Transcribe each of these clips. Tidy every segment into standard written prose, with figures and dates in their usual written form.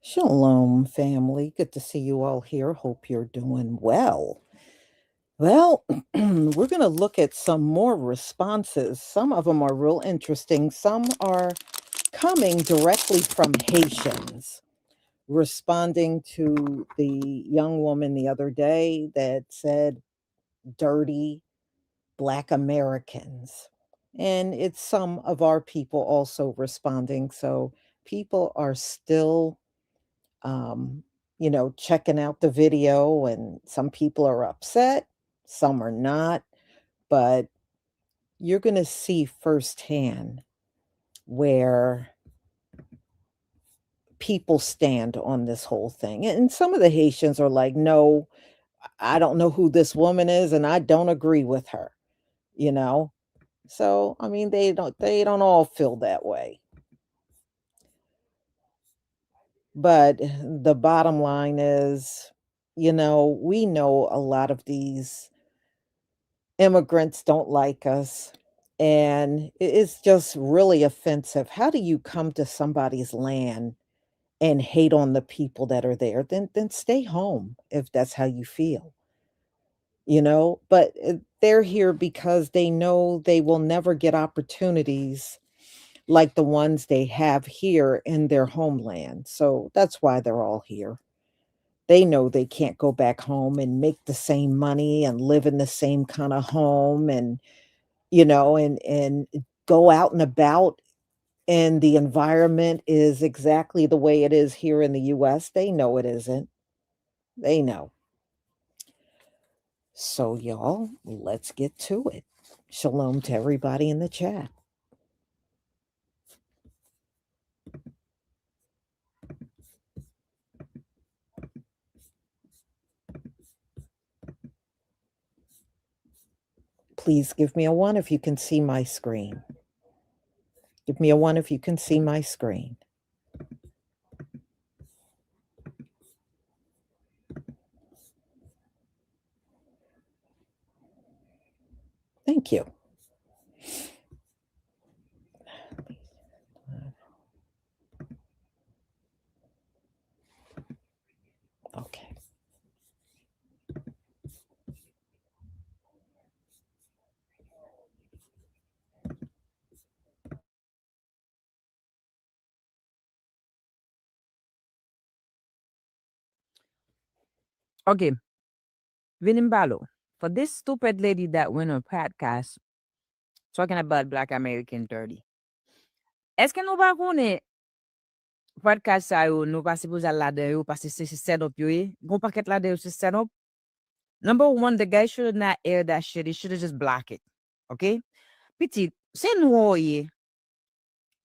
Shalom, family. Good to see you all here. Hope you're doing well. Well, we're going to look at some more responses. Some of them are real interesting. Some are coming directly from Haitians, responding to the young woman the other day that said, dirty Black Americans. And it's some of our people also responding. So people are still um, checking out the video, and some people are upset, some are not, but you're going to see firsthand where people stand on this whole thing. And some of the Haitians are like, no, I don't know who this woman is, and I don't agree with her, you know? So, I mean, they don't all feel that way. But the bottom line is, we know a lot of these immigrants don't like us, and it's just really offensive. How do you come to somebody's land and hate on the people that are there? Then stay home if that's how you feel, but they're here because they know they will never get opportunities like the ones they have here in their homeland. So that's why they're all here. They know they can't go back home and make the same money and live in the same kind of home, and go out and about, and the environment is exactly the way it is here in the US. They know it isn't. They know. So y'all, let's get to it. Shalom to everybody in the chat. Please give me a one if you can see my screen. Give me a one if you can see my screen. Thank you. Okay. Okay, Vinimbalo, for this stupid lady that went on podcast talking about Black American 30, est-ce que nous pas connaît podcast ça yo, nous pas supposé là dedans parce que c'est set up yo, gon paquet là dedans c'est set up. Number one, the guy should have not aired that shit. He should have just blocked it. Okay? Petit, c'est nous ye.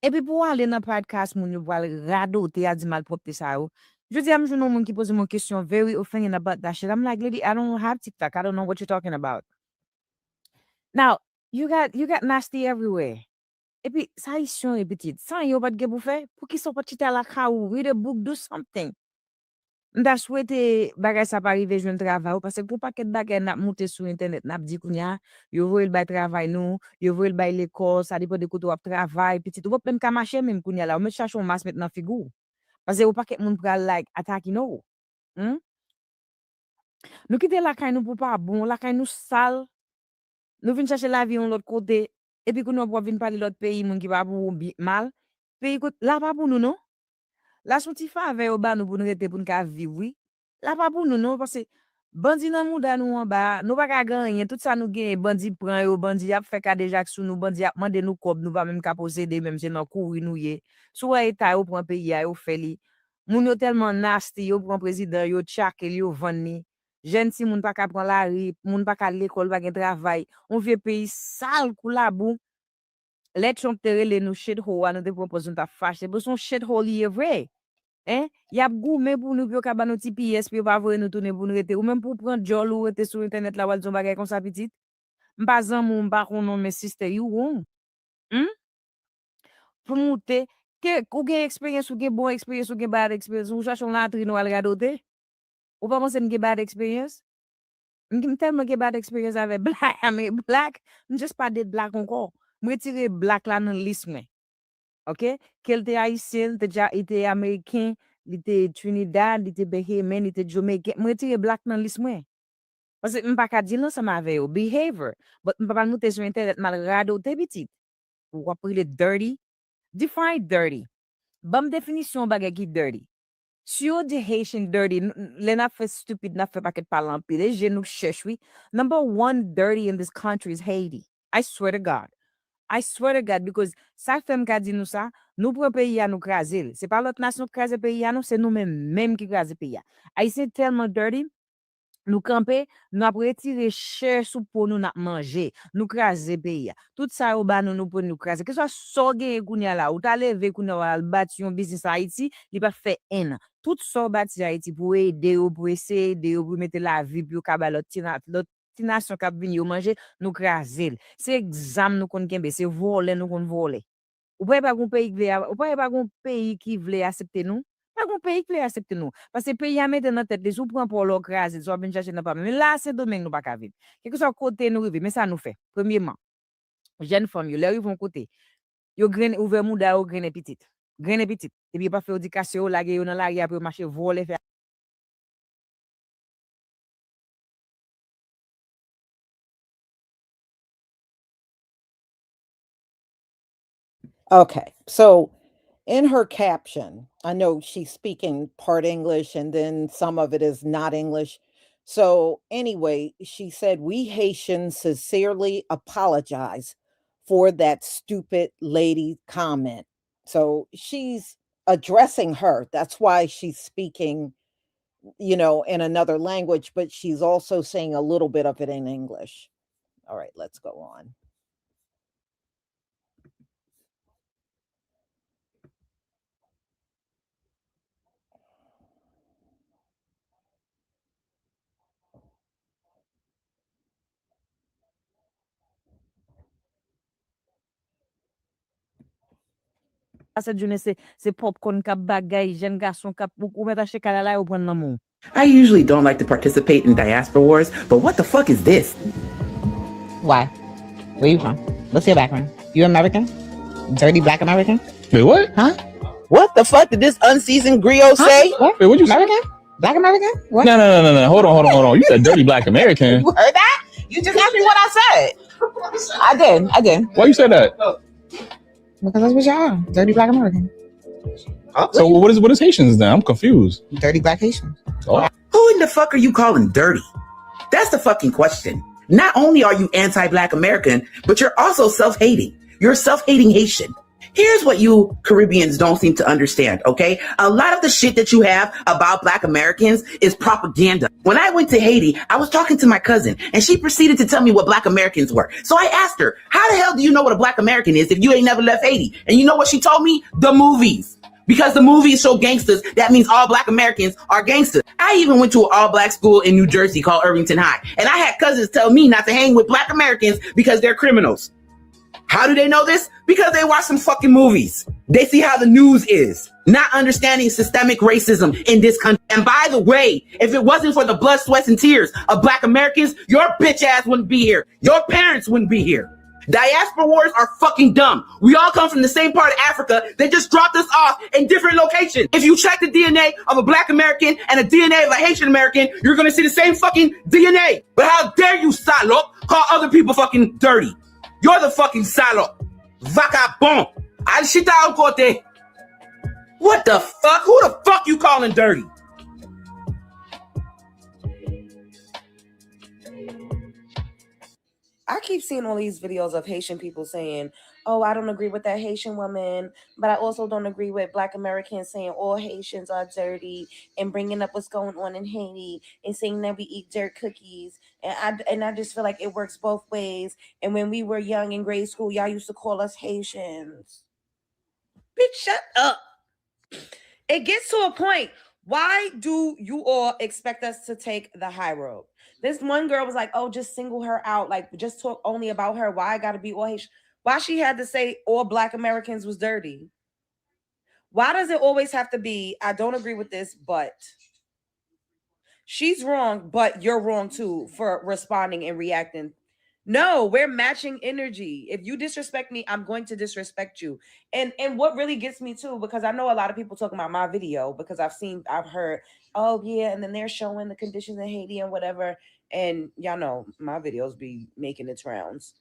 Et puis pour aller dans podcast moun yo pour radoter a di malpropre ça yo. Je dis, I'm moun qui pose mon question very offending about that shit. I'm like, lady, I don't have TikTok. I don't know what you're talking about. Now, you got nasty everywhere. Et puis, ça y est petite. Sans yo pas de pour faire, pour qu'ils sont pas à la kaou, read a book, do something. M'da souhaité bagay sa pa rive jwen travay parce que pour paquet bagay n'a monter sur internet n'a dit kounya, yo voye le bay travail nous, yo voye le bay l'école, ça dépend de koto ap travail, petit ou même ka marcher même kounya là, on me cherche un masque maintenant figou. Parce que ou paquet moun pral like attaque nous. Hmm? Nous quitter la kay nous pour pas bon, la kay nous sale. Nous vinn chercher la vie on l'autre côté et puis nous pour vinn parler l'autre pays moun qui va pour mal. Pays là pas pour nous non. La son ti fave yo ba nou pou nou rete pou nou ka viv, oui. La pa pou nou non, parce que bandi nan mou dan nou an ba, nou pa ka ganyen, tout ça nou gen, bandi pran yo, bandi ap fe ka déjà sou nou, bandi ap mande nou kob, nou pa même ka posede, même se nan kouri nou ye. Sou wa eta yo pran peyi ya yo fe li. Moun yo tellement nasty, yo pran président, yo tchake, yo van ni. Jen si moun pa ka pran la ri, moun pa ka l'école, pa gen travail. On vie pays sale kou la bou. Let chon tere nou shithole, nou te propose nou ta fache, pou son shithole ye vrai. Hein? Y a goumé pour nous, pour que nous ti pièces, pour pas voir nous tourner pour nous rete. Ou même pour prendre jol ou rete sur internet là, ou alzon bagay comme ça petit. M'pas zanmou, m'pas konon mes sister, you wrong. Hmm? Pour monter, ou gen expérience, ou gen bon expérience, ou gen bad expérience, ou cherche la tri nou al radote. Ou pas penser gen bad expérience? M'gim tellement gen bad expérience avec black, mais black, m'just pas de black encore. M'retire black là dans liste mwen. OK? Qu'elle était haïtienne, déjà été américain, li te Trinidad, li te Bahaman, li te Jamaican, mwen retire black nan lis mwen. Parce que m'pa ka di lan sama ave yo, behavior. But m'pa pa moute sur internet mal rado te bitit. Ou apri le dirty. Define dirty. Bam définition bagay ki dirty. Si yo di Haitian dirty, le na fe stupid na fe paket palan pi. Les jeunes nous cherchent, oui. Number one dirty in this country is Haiti. I swear to God. I swear to God, because sa femme ka di nou sa, nou pou pays à nous craser. C'est pas l'autre nation qui crase pays à nous, c'est nous même qui crase pays. Haïtien tellement dirty, nous camper, nous après retirer cher sous pour nous n'a manger, nous craser pays. Tout ça au bas nous pour nous craser. Que soit sorge kounya là, ou ta levé kounya al bâti un business à Haïti, il pas fait haine. Tout ça bâti Haïti pour aider ou pour essayer de pour mettre la vie pour kabalot l'autre nation k'ap vini ou manger, nous craser. C'est exam nous kon kembe, c'est voler nous kon voler. Ou pas gon pays qui veut, ou pas gon pays qui veut accepter nous. Pas gon pays qui veut accepter nous. Parce que pays a mettre dans tête les ou prend pour l'ocraser, soit bien chercher dans pas. Mais là c'est domaine nous pas ka vivre. Quelque soit côté nous vivre, mais ça nous fait. Premièrement, jeune femme yo, les vont côté. Yo graine ouvert mouda yo graine petite. Graine petite. Et puis pas faire éducation la yo dans l'arrière pour marcher voler faire. Okay. So in her caption, I know she's speaking part English and then some of it is not English. So anyway, she said, "We Haitians sincerely apologize for that stupid lady comment." So she's addressing her. That's why she's speaking, in another language, but she's also saying a little bit of it in English. All right, let's go on. Ça journée c'est popcorn cap bagay, jeune garçon cap ou mettre acheter kalala ou prendre l'amour. I usually don't like to participate in diaspora wars, but what the fuck is this? Why? Where you from? What's your background? You American? Dirty black American? Wait, what? Huh? What the fuck did this unseasoned griot say? What? Wait, what'd you say? American? Black American? What? No. Hold on. You said dirty black American. You heard that? You just asked me what I said. I did. Why you said that? Because that's what y'all are. Dirty black American. So what is Haitians then? I'm confused. Dirty black Haitians. Oh. Who in the fuck are you calling dirty? That's the fucking question. Not only are you anti-black American, but you're also self-hating. You're a self-hating Haitian. Here's what you Caribbeans don't seem to understand, okay? A lot of the shit that you have about black Americans is propaganda. When I went to Haiti, I was talking to my cousin and she proceeded to tell me what black Americans were. So I asked her, how the hell do you know what a black American is if you ain't never left Haiti? And you know what she told me? The movies. Because the movies show gangsters, that means all black Americans are gangsters. I even went to an all-black school in New Jersey called Irvington High. And I had cousins tell me not to hang with black Americans because they're criminals. How do they know this? Because they watch some fucking movies. They see how the news is. Not understanding systemic racism in this country. And by the way, if it wasn't for the blood, sweat, and tears of black Americans, your bitch ass wouldn't be here. Your parents wouldn't be here. Diaspora wars are fucking dumb. We all come from the same part of Africa. They just dropped us off in different locations. If you check the DNA of a black American and a DNA of a Haitian American, you're gonna see the same fucking DNA. But how dare you, Salop, call other people fucking dirty? You're the fucking Salop. Vagabond. Al shita al kote. What the fuck? Who the fuck you calling dirty? I keep seeing all these videos of Haitian people saying, "Oh, I don't agree with that Haitian woman, but I also don't agree with Black Americans saying all Haitians are dirty and bringing up what's going on in Haiti and saying that we eat dirt cookies." And I just feel like it works both ways. And when we were young in grade school, y'all used to call us Haitians. Bitch, shut up. It gets to a point. Why do you all expect us to take the high road? This one girl was like, "Oh, just single her out. Like, just talk only about her. Why I gotta be all Haitian? Why she had to say all Black Americans was dirty? Why does it always have to be, I don't agree with this, but she's wrong, but you're wrong too for responding and reacting No, we're matching energy. If you disrespect me, I'm going to disrespect you. And what really gets me too, because I know a lot of people talking about my video, because I've heard, oh yeah, and then they're showing the conditions in Haiti and whatever. And y'all know my videos be making its rounds.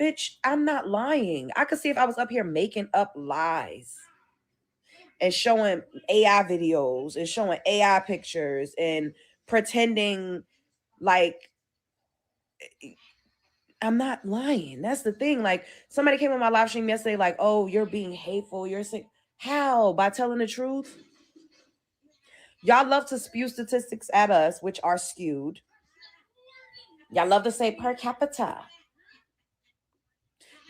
Bitch, I'm not lying. I could see if I was up here making up lies and showing AI videos and showing AI pictures and pretending like I'm not lying. That's the thing. Like somebody came on my live stream yesterday, like, oh, you're being hateful. You're saying how? By telling the truth? Y'all love to spew statistics at us, which are skewed. Y'all love to say per capita.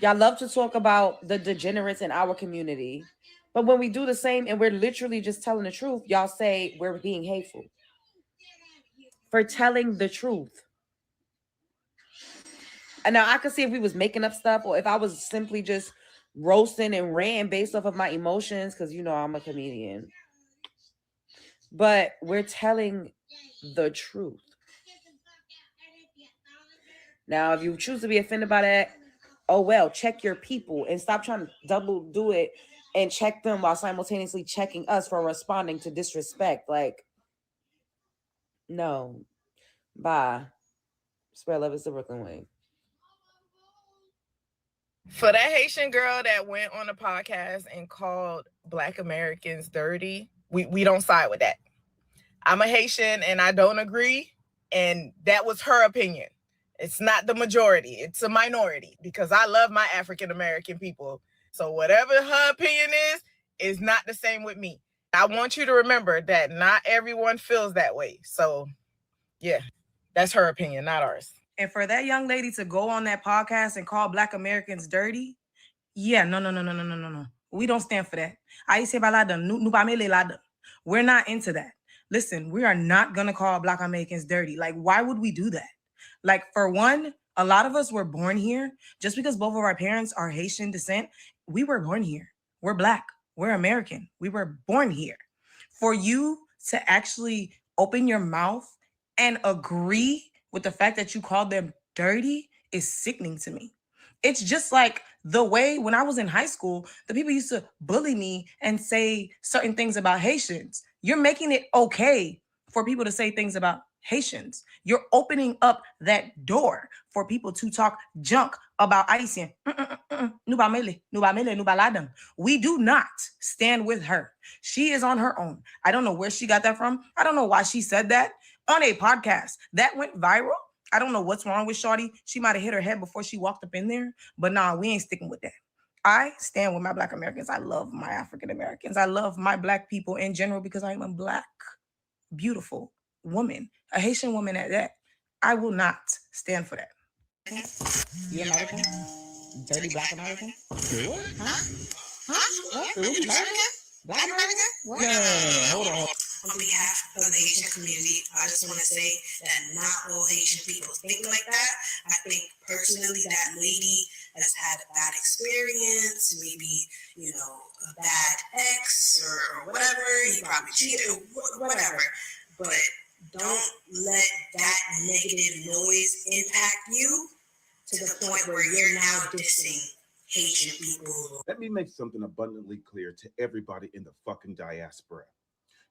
Y'all love to talk about the degenerates in our community. But when we do the same and we're literally just telling the truth, y'all say we're being hateful for telling the truth. And now I could see if we was making up stuff or if I was simply just roasting and ranting based off of my emotions, because you know I'm a comedian. But we're telling the truth. Now, if you choose to be offended by that, oh well, check your people and stop trying to double do it and check them while simultaneously checking us for responding to disrespect. Like, no. Bye. Spread love is the Brooklyn way. For that Haitian girl that went on a podcast and called Black Americans dirty, we don't side with that. I'm a Haitian and I don't agree. And that was her opinion. It's not the majority. It's a minority because I love my African American people. So whatever her opinion is not the same with me. I want you to remember that not everyone feels that way. So yeah, that's her opinion, not ours. And for that young lady to go on that podcast and call Black Americans dirty, yeah, no. We don't stand for that. I say we're not into that. Listen, we are not gonna call Black Americans dirty. Like, why would we do that? Like, for one, a lot of us were born here. Just because both of our parents are Haitian descent, we were born here. We're Black. We're American. We were born here. For you to actually open your mouth and agree with the fact that you called them dirty is sickening to me. It's just like the way when I was in high school, the people used to bully me and say certain things about Haitians. You're making it okay for people to say things about Haitians. You're opening up that door for people to talk junk about Haitian. We do not stand with her. She is on her own. I don't know where she got that from. I don't know why she said that on a podcast that went viral. I don't know what's wrong with Shawty. She might have hit her head before she walked up in there. But nah, we ain't sticking with that. I stand with my Black Americans. I love my African Americans. I love my Black people in general because I am a Black, beautiful woman, a Haitian woman at that. I will not stand for that. You American? Dirty Black American? What? What? American? Black American? What? No. Hold on. On behalf of the Haitian community, I just want to say that not all Haitian people think like that. I think personally that lady has had a bad experience, maybe, a bad ex or whatever. He probably cheated, whatever. But don't let that negative noise impact you to the point where you're now dissing Haitian people. Let me make something abundantly clear to everybody in the fucking diaspora.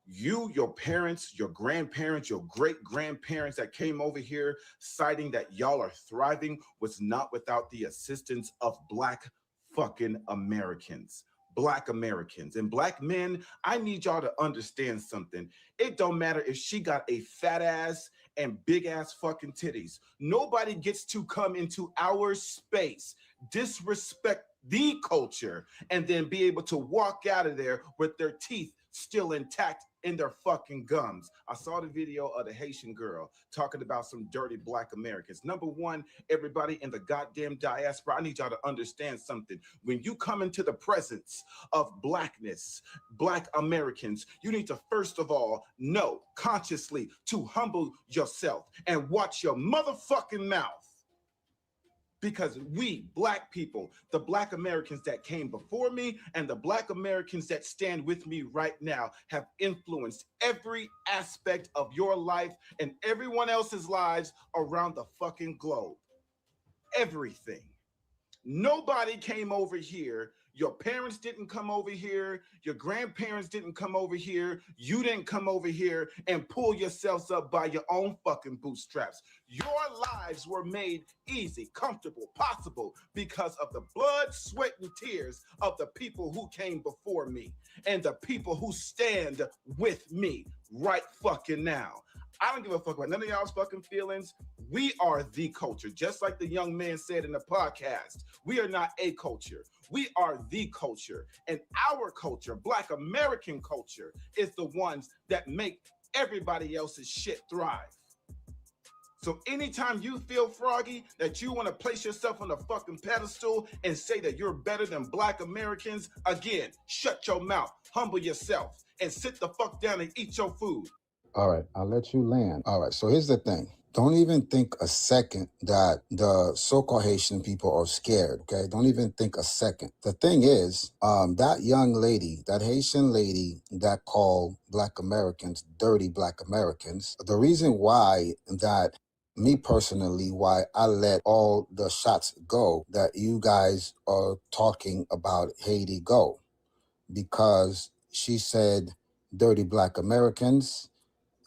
You, your parents, your grandparents, your great-grandparents that came over here citing that y'all are thriving was not without the assistance of Black fucking Americans. Black Americans and Black men, I need y'all to understand something. It don't matter if she got a fat ass and big ass fucking titties. Nobody gets to come into our space, disrespect the culture, and then be able to walk out of there with their teeth still intact in their fucking gums. I saw the video of the Haitian girl talking about some dirty Black Americans. Number one, everybody in the goddamn diaspora, I need y'all to understand something. When you come into the presence of Blackness, Black Americans, you need to first of all know consciously to humble yourself and watch your motherfucking mouth. Because we, Black people, the Black Americans that came before me and the Black Americans that stand with me right now have influenced every aspect of your life and everyone else's lives around the fucking globe. everything. Nobody came over here. Your parents didn't come over here. Your grandparents didn't come over here. You didn't come over here and pull yourselves up by your own fucking bootstraps. Your lives were made easy, comfortable, possible because of the blood, sweat, and tears of the people who came before me and the people who stand with me right fucking now. I don't give a fuck about none of y'all's fucking feelings. We are the culture. Just like the young man said in the podcast, we are not a culture. We are the culture. And our culture, Black American culture, is the ones that make everybody else's shit thrive. So anytime you feel, Froggy, that you want to place yourself on a fucking pedestal and say that you're better than Black Americans, again, shut your mouth, humble yourself, and sit the fuck down and eat your food. All right, I'll let you land. All right, so here's the thing. Don't even think a second that the so-called Haitian people are scared, okay? Don't even think a second. The thing is, that young lady, that Haitian lady that called Black Americans dirty Black Americans, the reason why that me personally, why I let all the shots go that you guys are talking about Haiti go, because she said dirty Black Americans,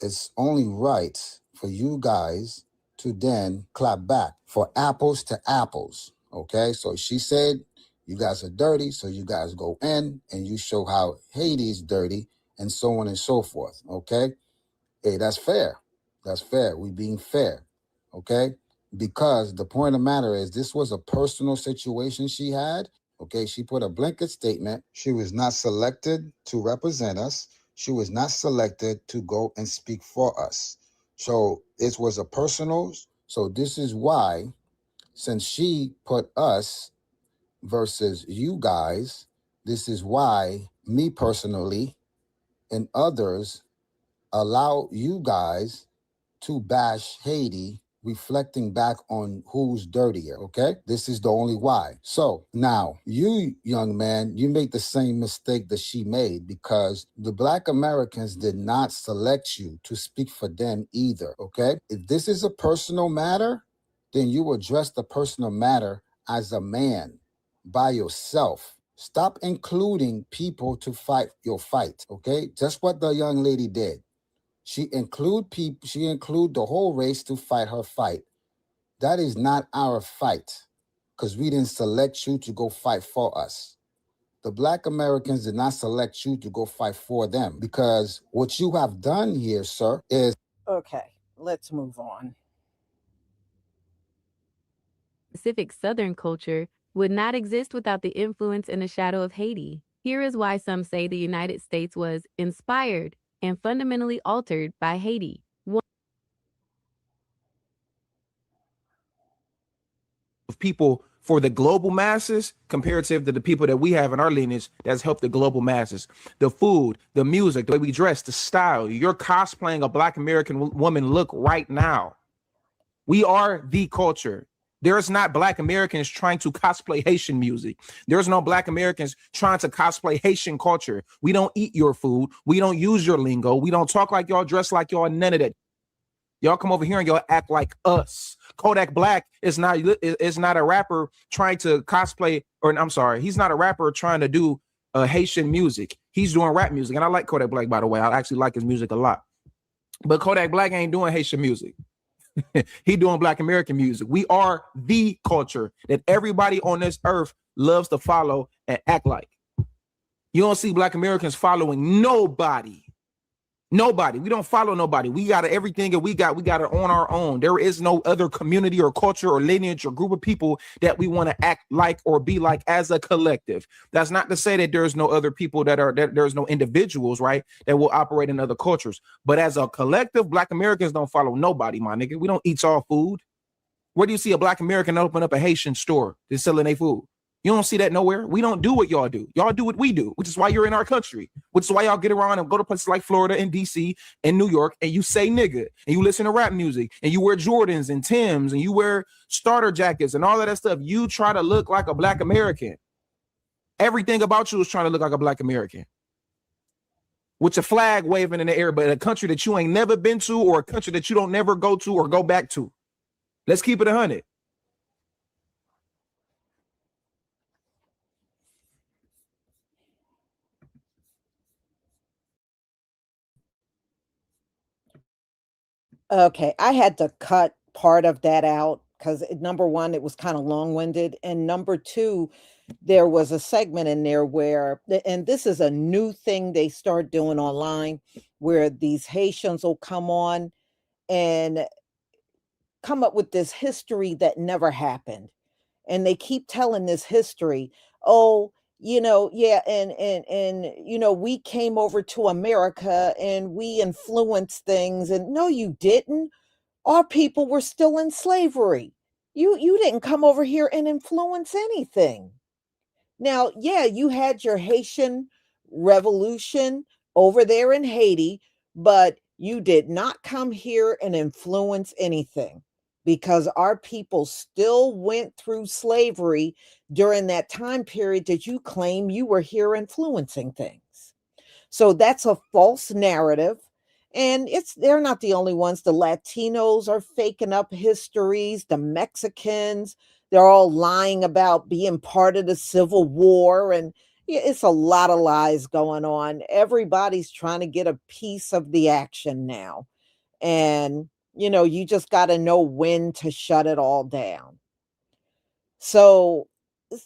it's only right for you guys to then clap back for apples to apples, okay? So she said, you guys are dirty, so you guys go in and you show how Haiti is dirty and so on and so forth, okay? Hey, that's fair. That's fair. We being fair, okay? Because the point of the matter is this was a personal situation she had, okay? She put a blanket statement. She was not selected to represent us. She was not selected to go and speak for us. So it was a personal. So this is why, since she put us versus you guys, this is why me personally and others allow you guys to bash Haiti, reflecting back on who's dirtier, okay? This is the only why. So now, you, young man, you made the same mistake that she made, because the Black Americans did not select you to speak for them either, okay? If this is a personal matter, then you address the personal matter as a man, by yourself. Stop including people to fight your fight, okay? Just what the young lady did. She include people. She include the whole race to fight her fight. That is not our fight, because we didn't select you to go fight for us. The Black Americans did not select you to go fight for them, because what you have done here, sir, is... Okay, let's move on. Pacific Southern culture would not exist without the influence and the shadow of Haiti. Here is why some say the United States was inspired and fundamentally altered by Haiti. Of people for the global masses comparative to the people that we have in our lineage that's helped the global masses. The food, the music, the way we dress, the style. You're cosplaying a Black American woman look right now. We are the culture. There's not Black Americans trying to cosplay Haitian music. There's no Black Americans trying to cosplay Haitian culture. We don't eat your food. We don't use your lingo. We don't talk like y'all, dress like y'all, none of that. Y'all come over here and y'all act like us. Kodak Black is not a rapper trying to cosplay, or I'm sorry, he's not a rapper trying to do Haitian music. He's doing rap music. And I like Kodak Black, by the way. I actually like his music a lot. But Kodak Black ain't doing Haitian music. He doing Black American music. We are the culture that everybody on this earth loves to follow and act like. You don't see Black Americans following nobody. Nobody. We don't follow nobody. We got everything that we got it on our own. There is no other community or culture or lineage or group of people that we want to act like or be like as a collective. That's not to say that there's no other people there's no individuals, right, that will operate in other cultures. But as a collective, Black Americans don't follow nobody, my nigga. We don't eat all food. Where do you see a Black American open up a Haitian store that's selling their food? You don't see that nowhere. We don't do what y'all do. Y'all do what we do, which is why you're in our country, which is why y'all get around and go to places like Florida and DC and New York, and you say nigga, and you listen to rap music, and you wear Jordans and Timbs, and you wear starter jackets and all of that stuff. You try to look like a Black American. Everything about you is trying to look like a Black American. With your flag waving in the air, but in a country that you ain't never been to, or a country that you don't never go to or go back to. Let's keep it 100. Okay, I had to cut part of that out because number one, it was kind of long winded. And number two, there was a segment in there where, and this is a new thing they start doing online, where these Haitians will come on and come up with this history that never happened. And they keep telling this history. Oh, yeah, and we came over to America and we influenced things. And no, you didn't. Our people were still in slavery. You didn't come over here and influence anything. Now, yeah, you had your Haitian revolution over there in Haiti, but you did not come here and influence anything because our people still went through slavery during that time period that you claim you were here influencing things. So that's a false narrative. And they're not the only ones. The Latinos are faking up histories, the Mexicans, they're all lying about being part of the Civil War. And yeah, it's a lot of lies going on. Everybody's trying to get a piece of the action now. And, you just got to know when to shut it all down. So,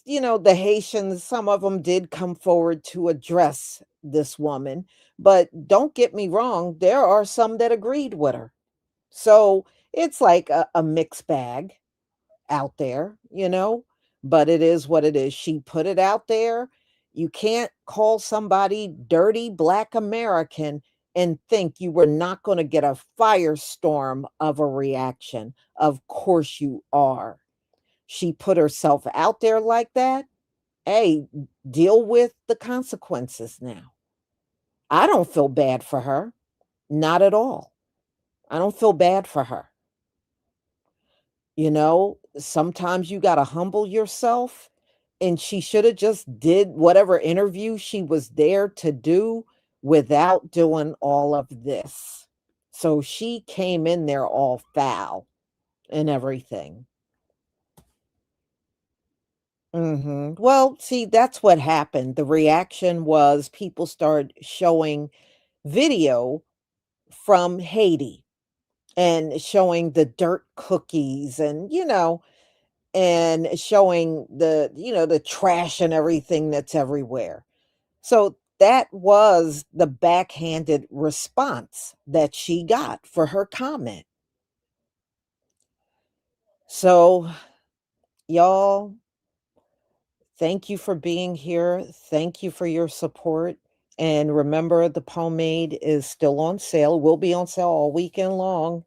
the Haitians, some of them did come forward to address this woman, but don't get me wrong, there are some that agreed with her. So it's like a mixed bag out there, but it is what it is. She put it out there. You can't call somebody dirty Black American and think you were not going to get a firestorm of a reaction. Of course you are. She put herself out there like that. Hey, deal with the consequences now. I don't feel bad for her. Not at all. I don't feel bad for her. Sometimes you got to humble yourself, and she should have just did whatever interview she was there to do without doing all of this. So she came in there all foul and everything. Well, see, that's what happened. The reaction was people started showing video from Haiti and showing the dirt cookies and showing the trash and everything that's everywhere. So that was the backhanded response that she got for her comment. So, y'all, thank you for being here. Thank you for your support. And remember, the pomade is still on sale. Will be on sale all weekend long.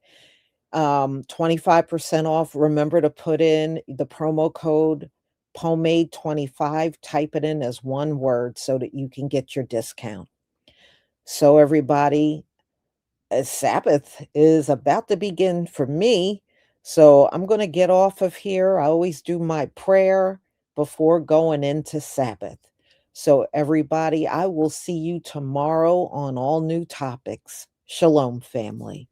25% off. Remember to put in the promo code pomade 25. Type it in as one word so that you can get your discount. So everybody, Sabbath is about to begin for me. So I'm going to get off of here. I always do my prayer before going into Sabbath. So everybody, I will see you tomorrow on all new topics. Shalom, family.